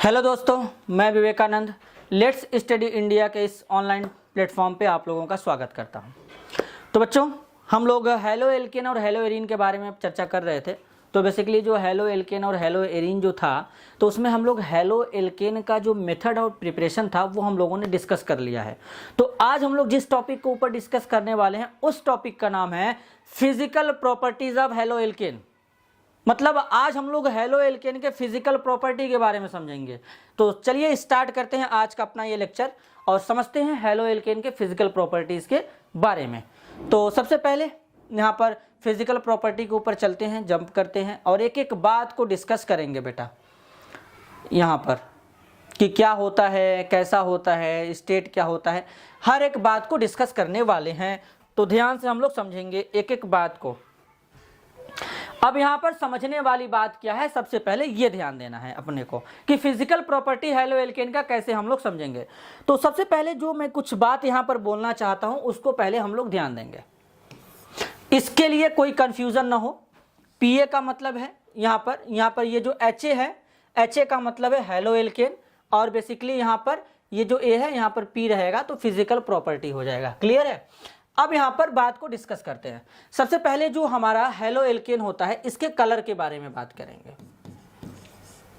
Hello दोस्तों, मैं Vivekananda let's study India के इस ऑनलाइन प्लेटफॉर्म पे आप लोगों का स्वागत करता हूं। तो बच्चों, हम लोग हेलो एल्केन और हेलो एरीन के बारे में चर्चा कर रहे थे। तो बेसिकली जो हेलो एल्केन और हेलो एरीन जो था, तो उसमें हम लोग हेलो एल्केन का जो मेथड और प्रिपरेशन था वो हम लोगों ने डिस्कस कर लिया है। तो आज हम लोग जिस टॉपिक के ऊपर डिस्कस करने वाले हैं उस टॉपिक का नाम है physical properties of halo alkane. मतलब आज हम लोग हेलो एल्केन के फिजिकल प्रॉपर्टी के बारे में समझेंगे। तो चलिए स्टार्ट करते हैं आज का अपना ये लेक्चर और समझते हैं हेलो एल्केन के फिजिकल प्रॉपर्टीज के बारे में। तो सबसे पहले यहाँ पर फिजिकल प्रॉपर्टी के ऊपर चलते हैं, जंप करते हैं और एक एक बात को डिस्कस करेंगे बेटा यहाँ पर कि क्या होता है, कैसा होता है, स्टेट क्या होता है, हर एक बात को डिस्कस करने वाले हैं। तो ध्यान से हम लोग समझेंगे एक एक बात को। अब यहाँ पर समझने वाली बात क्या है, सबसे पहले ये ध्यान देना है अपने को कि फिजिकल प्रॉपर्टी हेलो एल्केन का कैसे हम लोग समझेंगे। तो सबसे पहले जो मैं कुछ बात यहाँ पर बोलना चाहता हूँ उसको पहले हम लोग ध्यान देंगे, इसके लिए कोई कंफ्यूजन ना हो। पीए का मतलब है यहाँ पर ये जो एच है, एच का मतलब है हेलो एल्केन और बेसिकली यहाँ पर ये जो ए है यहाँ पर पी रहेगा तो फिजिकल प्रॉपर्टी हो जाएगा। क्लियर है। अब यहाँ पर बात को डिस्कस करते हैं। सबसे पहले जो हमारा हेलो एल्केन होता है इसके कलर के बारे में बात करेंगे,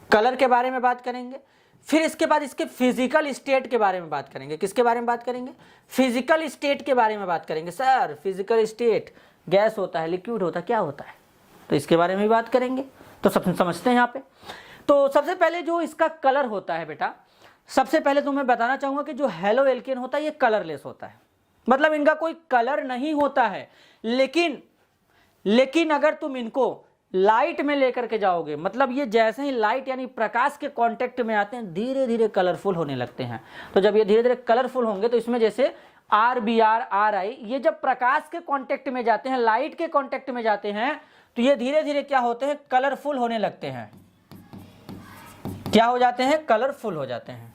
कलर के बारे में बात करेंगे। फिर इसके बाद इसके फिजिकल स्टेट के बारे में बात करेंगे। किसके बारे में बात करेंगे? फिजिकल स्टेट के बारे में बात करेंगे। सर फिजिकल स्टेट गैस होता है, लिक्विड होता है, क्या होता है? तो इसके बारे में भी बात करेंगे। तो सब समझते हैं यहाँ पे। तो सबसे पहले जो इसका कलर होता है बेटा, सबसे पहले तो मैं बताना चाहूंगा कि जो हेलो एल्केन होता है ये कलरलेस होता है, मतलब इनका कोई कलर नहीं होता है। लेकिन अगर तुम इनको लाइट में लेकर के जाओगे, मतलब ये जैसे ही लाइट यानी प्रकाश के कांटेक्ट में आते हैं धीरे धीरे कलरफुल होने लगते हैं। तो जब ये धीरे धीरे कलरफुल होंगे तो इसमें जैसे RBr RI ये जब प्रकाश के कांटेक्ट में जाते हैं, लाइट के कांटेक्ट में जाते हैं तो ये धीरे धीरे क्या होते हैं? कलरफुल होने लगते हैं। क्या हो जाते हैं? कलरफुल हो जाते हैं।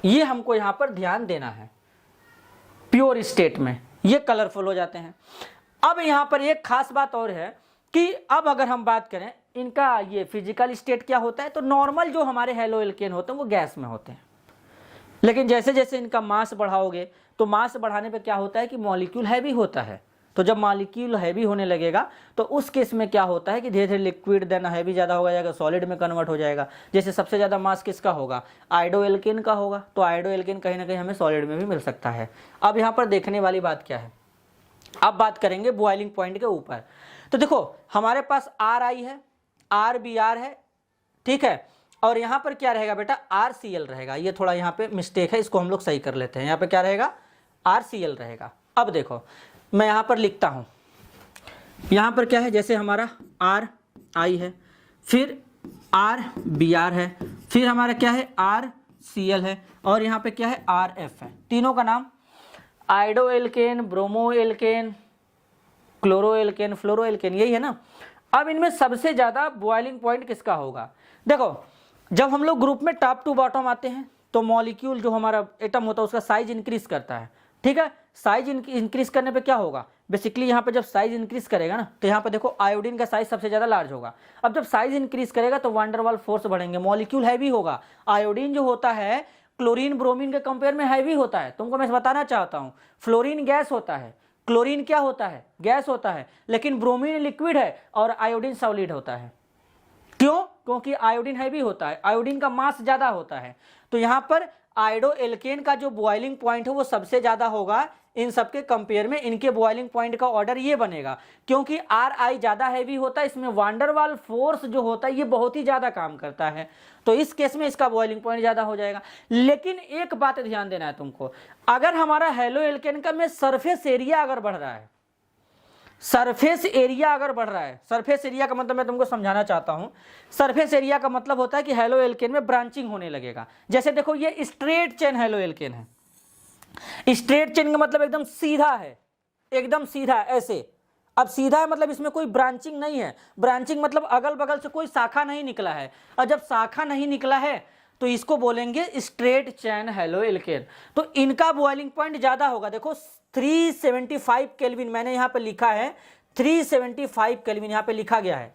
ये हमको यहां पर ध्यान देना है। प्योर स्टेट में ये कलरफुल हो जाते हैं। अब यहां पर एक खास बात और है कि अब अगर हम बात करें इनका ये फिजिकल स्टेट क्या होता है, तो नॉर्मल जो हमारे हेलो एल्केन होते हैं वो गैस में होते हैं। लेकिन जैसे जैसे इनका मास बढ़ाओगे तो मास बढ़ाने पे क्या होता है कि मॉलिक्यूल हैवी होता है। तो जब मॉलिक्यूल हैवी होने लगेगा तो उस केस में क्या होता है कि धीरे धीरे लिक्विड देन हैवी ज़्यादा हो जाएगा, सॉलिड में कन्वर्ट हो जाएगा। जैसे सबसे ज़्यादा मास किसका होगा? आयोडो एल्केन का होगा। तो आयोडो एल्केन कहीं ना कहीं हमें सॉलिड में भी मिल सकता है। अब यहाँ पर देखने वाली बात क्या है, अब बात करेंगे बॉइलिंग पॉइंट के ऊपर। तो देखो हमारे पास RI है, RBr है, ठीक है, और यहाँ पर क्या रहेगा बेटा? RCl रहेगा। ये थोड़ा यहाँ पे मिस्टेक है, इसको हम लोग सही कर लेते हैं। यहाँ पे क्या रहेगा? RCl रहेगा। अब देखो मैं यहाँ पर लिखता हूँ, यहाँ पर क्या है, जैसे हमारा RI है, फिर RBr है, फिर हमारा क्या है? RCl है, और यहाँ पे क्या है? RF है। तीनों का नाम iodo alkane, bromo alkane, chloro alkane, fluoro alkane, यही है ना। अब इनमें सबसे ज़्यादा बॉइलिंग पॉइंट किसका होगा? देखो जब हम लोग ग्रुप में टॉप टू बॉटम आते हैं तो मॉलिक्यूल जो हमारा एटम होता है उसका साइज इंक्रीज करता है, ठीक है। साइज इंक्रीज करने पे क्या होगा? बेसिकली यहाँ पे जब साइज इंक्रीज करेगा ना तो यहाँ पे देखो आयोडीन का साइज सबसे ज्यादा लार्ज होगा। अब जब साइज इंक्रीज करेगा तो वंडरवाल फोर्स बढ़ेंगे, मॉलिक्यूल हैवी होगा। आयोडीन जो होता है क्लोरीन ब्रोमीन के कंपेयर में हैवी होता है। तुमको मैं बताना चाहता हूँ, फ्लोरीन गैस होता है, क्लोरीन क्या होता है? गैस होता है, लेकिन ब्रोमीन लिक्विड है और आयोडीन सॉलिड होता है। क्यों? क्योंकि आयोडीन हैवी होता है, आयोडीन का मास ज्यादा होता है। तो यहाँ पर आयोडो एल्केन का जो बॉइलिंग पॉइंट है वो सबसे ज्यादा होगा इन सबके कंपेयर में। इनके बॉइलिंग पॉइंट का ऑर्डर ये बनेगा क्योंकि RI ज्यादा हैवी होता है, इसमें वांडरवाल फोर्स जो होता है ये बहुत ही ज्यादा काम करता है। तो इस केस में इसका बॉइलिंग पॉइंट ज्यादा हो जाएगा। लेकिन एक बात ध्यान देना है तुमको, अगर हमारा हेलो एल्केन का में सरफेस एरिया अगर बढ़ रहा है, सरफेस एरिया अगर बढ़ रहा है, सरफेस एरिया का मतलब मैं तुमको समझाना चाहता हूं। सरफेस एरिया का मतलब होता है कि हेलो एल्केन में ब्रांचिंग होने लगेगा। जैसे देखो ये स्ट्रेट चेन हेलो एल्केन है, स्ट्रेट चेन का मतलब एकदम सीधा है, एकदम सीधा ऐसे। अब सीधा है मतलब इसमें कोई ब्रांचिंग नहीं है। ब्रांचिंग मतलब अगल बगल से कोई शाखा नहीं निकला है, और जब शाखा नहीं निकला है तो इसको बोलेंगे स्ट्रेट चेन हेलो एल्केन। तो इनका बॉइलिंग पॉइंट ज्यादा होगा। देखो 375 केल्विन मैंने यहाँ पे लिखा है, 375 केल्विन यहाँ पे लिखा गया है।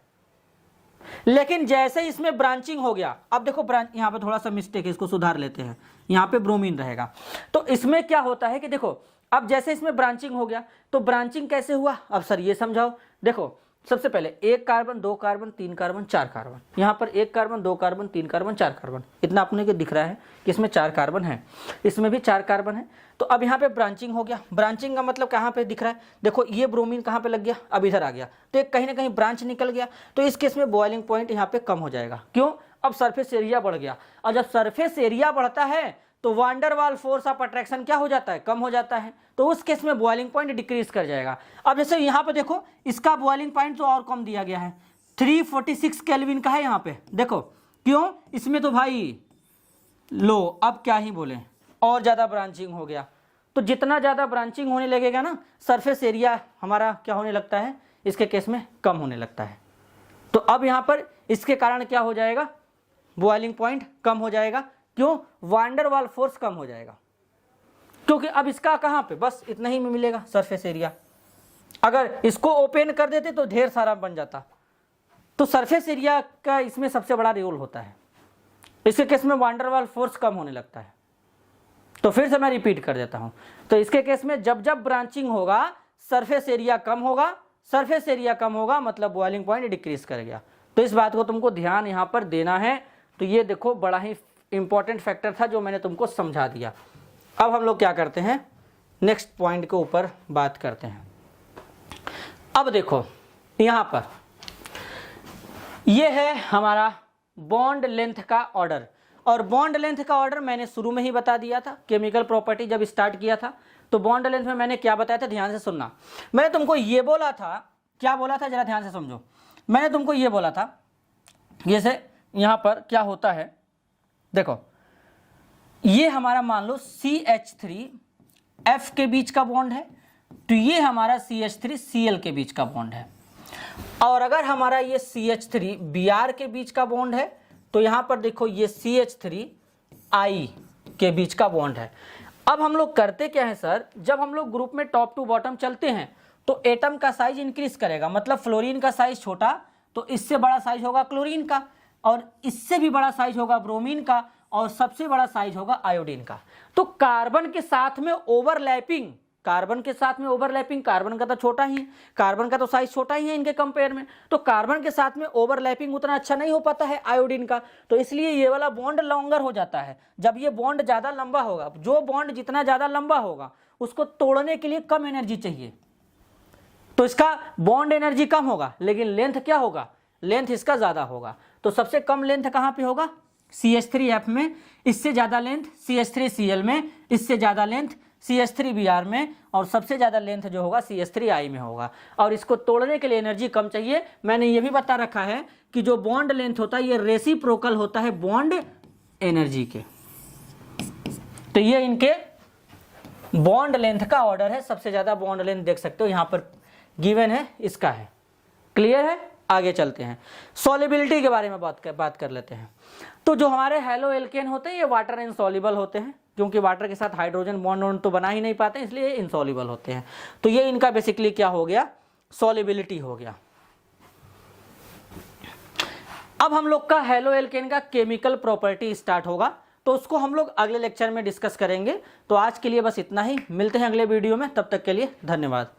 लेकिन जैसे ही इसमें ब्रांचिंग हो गया, अब देखो यहाँ पे थोड़ा सा मिस्टेक है, इसको सुधार लेते हैं, यहाँ पे ब्रोमीन रहेगा। तो इसमें क्या होता है कि देखो अब जैसे इसमें ब्रांचिंग हो गया, तो ब्रांचिंग कैसे हुआ, अब सर ये समझाओ। देखो सबसे पहले 1 कार्बन 2 कार्बन 3 कार्बन 4 कार्बन, यहाँ पर 1 कार्बन 2 कार्बन 3 कार्बन 4 कार्बन, इतना अपने को दिख रहा है कि इसमें 4 कार्बन है, इसमें भी 4 कार्बन है। तो अब यहाँ पे ब्रांचिंग हो गया। ब्रांचिंग का मतलब कहाँ पे दिख रहा है, देखो ये ब्रोमीन कहाँ पे लग गया, अब इधर आ गया, तो एक कहीं ना कहीं ब्रांच निकल गया। तो इस केस में बॉइलिंग पॉइंट यहाँ पे कम हो जाएगा। क्यों, अब सरफेस एरिया बढ़ गया, और जब सरफेस एरिया बढ़ता है तो वांडर वाल फोर्स ऑफ अट्रैक्शन क्या हो जाता है, कम हो जाता है। तो उस केस में बॉइलिंग पॉइंट डिक्रीज कर जाएगा। अब जैसे यहाँ पे देखो इसका बॉइलिंग पॉइंट तो और कम दिया गया है, 346 केल्विन का है यहाँ पे, देखो क्यों, इसमें तो भाई लो अब क्या ही बोले, और ज़्यादा ब्रांचिंग हो गया। तो जितना ज़्यादा ब्रांचिंग होने लगेगा ना, सरफेस एरिया हमारा क्या होने लगता है, इसके केस में कम होने लगता है। तो अब यहाँ पर इसके कारण क्या हो जाएगा, बॉइलिंग पॉइंट कम हो जाएगा। क्यों, वांडर वाल फोर्स कम हो जाएगा, क्योंकि अब इसका कहाँ पे, बस इतना ही में मिलेगा सरफेस एरिया। अगर इसको ओपन कर देते तो ढेर सारा बन जाता। तो सरफेस एरिया का इसमें सबसे बड़ा रोल होता है। इसके केस में वांडर वाल फोर्स कम होने लगता है। तो फिर से मैं रिपीट कर देता हूं, तो इसके केस में जब जब ब्रांचिंग होगा सरफेस एरिया कम होगा, सरफेस एरिया कम होगा मतलब बॉइलिंग पॉइंट डिक्रीज कर गया। तो इस बात को तुमको ध्यान यहां पर देना है। तो ये देखो बड़ा ही इंपॉर्टेंट फैक्टर था जो मैंने तुमको समझा दिया। अब हम लोग क्या करते हैं, नेक्स्ट पॉइंट के ऊपर बात करते हैं। अब देखो यहां पर ये है हमारा बॉन्ड लेंथ का ऑर्डर, और बॉन्ड लेंथ का ऑर्डर मैंने शुरू में ही बता दिया था, केमिकल प्रॉपर्टी जब स्टार्ट किया था। तो बॉन्ड लेंथ में मैंने क्या बताया था, ध्यान से सुनना। मैंने तुमको ये बोला था, क्या बोला था जरा ध्यान से समझो। मैंने तुमको ये बोला था, जैसे यहां पर क्या होता है, देखो ये हमारा मान लो CH3F के बीच का बॉन्ड है, तो ये हमारा CH3Cl के बीच का बॉन्ड है। और अगर हमारा ये CH3Br के बीच का बॉन्ड है, तो यहां पर देखो ये CH3I के बीच का बॉन्ड है। अब हम लोग करते क्या है सर, जब हम लोग ग्रुप में टॉप टू बॉटम चलते हैं तो एटम का साइज इंक्रीज करेगा, मतलब फ्लोरीन का साइज छोटा तो इससे बड़ा साइज होगा क्लोरीन का, और इससे भी बड़ा साइज होगा ब्रोमीन का, और सबसे बड़ा साइज होगा आयोडीन का। तो कार्बन के साथ में ओवरलैपिंग, कार्बन के साथ में ओवरलैपिंग, कार्बन का तो छोटा ही है, कार्बन का तो साइज छोटा ही है इनके कंपेयर में, तो कार्बन के साथ में ओवरलैपिंग उतना अच्छा नहीं हो पाता है आयोडीन का। तो इसलिए ये वाला बॉन्ड लॉन्गर हो जाता है। जब ये बॉन्ड ज्यादा लंबा होगा, जो बॉन्ड जितना ज्यादा लंबा होगा उसको तोड़ने के लिए कम एनर्जी चाहिए, तो इसका बॉन्ड एनर्जी कम होगा, लेकिन लेंथ क्या होगा, लेंथ इसका ज्यादा होगा। तो सबसे कम लेंथ कहां पे होगा, CH3F में, इससे ज्यादा लेंथ CH3Cl में, इससे ज्यादा लेंथ CH3Br में, और सबसे ज्यादा लेंथ जो होगा CH3I में होगा। और इसको तोड़ने के लिए एनर्जी कम चाहिए। मैंने ये भी बता रखा है कि जो बॉन्ड लेंथ होता है ये रेसिप्रोकल होता है बॉन्ड एनर्जी के। तो ये इनके बॉन्ड लेंथ का ऑर्डर है। सबसे ज्यादा बॉन्ड लेंथ देख सकते हो यहां पर गिवन है, इसका है। क्लियर है, आगे चलते हैं, सॉल्युबिलिटी के बारे में बात कर लेते हैं। तो जो हमारे हेलो एल्केन होते हैं ये वाटर इनसॉल्युबल होते हैं, क्योंकि वाटर के साथ हाइड्रोजन बॉन्ड तो बना ही नहीं पाते, इसलिए ये इनसॉल्युबल होते हैं। तो ये इनका बेसिकली क्या हो गया, सॉल्युबिलिटी हो गया। अब हम लोग का हेलो एल्केन का केमिकल प्रॉपर्टी स्टार्ट होगा, तो उसको हम लोग अगले लेक्चर में डिस्कस करेंगे। तो आज के लिए बस इतना ही, मिलते हैं अगले वीडियो में, तब तक के लिए धन्यवाद।